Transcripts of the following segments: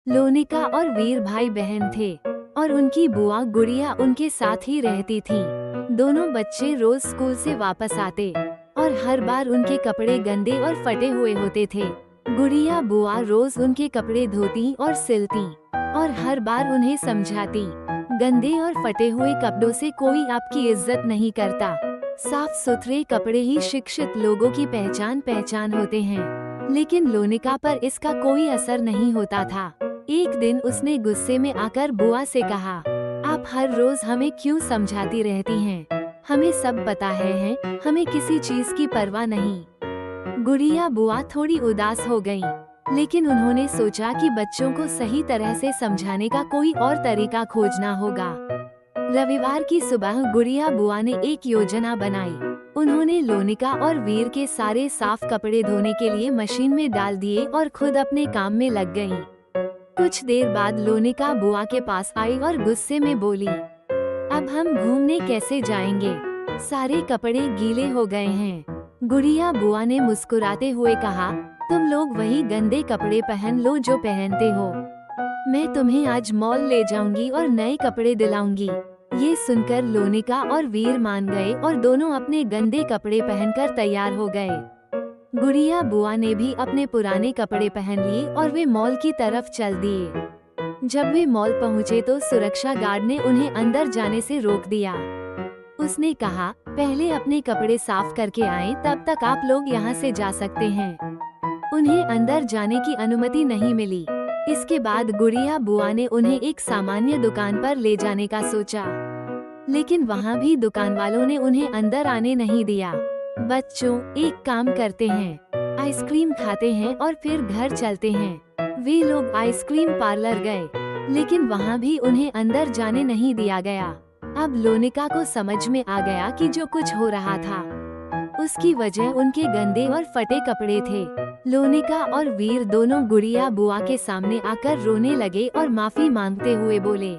लोनिका और वीर भाई बहन थे और उनकी बुआ गुड़िया उनके साथ ही रहती थी। दोनों बच्चे रोज स्कूल से वापस आते और हर बार उनके कपड़े गंदे और फटे हुए होते थे। गुड़िया बुआ रोज उनके कपड़े धोती और सिलती और हर बार उन्हें समझाती, गंदे और फटे हुए कपड़ों से कोई आपकी इज्जत नहीं करता। साफ सुथरे कपड़े ही शिक्षित लोगों की पहचान होते हैं। लेकिन लोनिका पर इसका कोई असर नहीं होता था। एक दिन उसने गुस्से में आकर बुआ से कहा, आप हर रोज हमें क्यों समझाती रहती हैं? हमें सब पता है, हमें किसी चीज की परवाह नहीं। गुड़िया बुआ थोड़ी उदास हो गईं, लेकिन उन्होंने सोचा कि बच्चों को सही तरह से समझाने का कोई और तरीका खोजना होगा। रविवार की सुबह गुड़िया बुआ ने एक योजना बनाई। उन्होंने लोनिका और वीर के सारे साफ कपड़े धोने के लिए मशीन में डाल दिए और खुद अपने काम में लग गईं। कुछ देर बाद लोनिका बुआ के पास आई और गुस्से में बोली, अब हम घूमने कैसे जाएंगे? सारे कपड़े गीले हो गए हैं। गुड़िया बुआ ने मुस्कुराते हुए कहा, तुम लोग वही गंदे कपड़े पहन लो जो पहनते हो। मैं तुम्हें आज मॉल ले जाऊंगी और नए कपड़े दिलाऊंगी। ये सुनकर लोनिका और वीर मान गए और दोनों अपने गंदे कपड़े पहनकर तैयार हो गए। गुड़िया बुआ ने भी अपने पुराने कपड़े पहन लिए और वे मॉल की तरफ चल दिए। जब वे मॉल पहुँचे तो सुरक्षा गार्ड ने उन्हें अंदर जाने से रोक दिया। उसने कहा, पहले अपने कपड़े साफ करके आएं, तब तक आप लोग यहाँ से जा सकते हैं। उन्हें अंदर जाने की अनुमति नहीं मिली। इसके बाद गुड़िया बुआ ने उन्हें एक सामान्य दुकान पर ले जाने का सोचा, लेकिन वहाँ भी दुकान वालों ने उन्हें अंदर आने नहीं दिया। बच्चों, एक काम करते हैं, आइसक्रीम खाते हैं और फिर घर चलते हैं। वे लोग आइसक्रीम पार्लर गए, लेकिन वहाँ भी उन्हें अंदर जाने नहीं दिया गया। अब लोनिका को समझ में आ गया कि जो कुछ हो रहा था उसकी वजह उनके गंदे और फटे कपड़े थे। लोनिका और वीर दोनों गुड़िया बुआ के सामने आकर रोने लगे और माफी मांगते हुए बोले,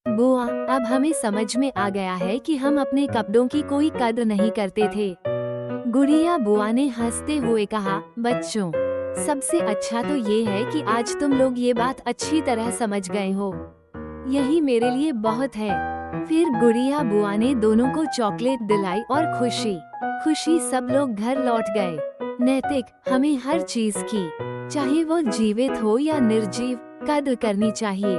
बुआ, अब हमें समझ में आ गया है कि हम अपने कपड़ों की कोई कद्र नहीं करते थे। गुड़िया बुआ ने हंसते हुए कहा, बच्चों, सबसे अच्छा तो ये है कि आज तुम लोग ये बात अच्छी तरह समझ गए हो। यही मेरे लिए बहुत है। फिर गुड़िया बुआ ने दोनों को चॉकलेट दिलाई और खुशी खुशी सब लोग घर लौट गए। नैतिक, हमें हर चीज की, चाहे वो जीवित हो या निर्जीव, कद्र करनी चाहिए।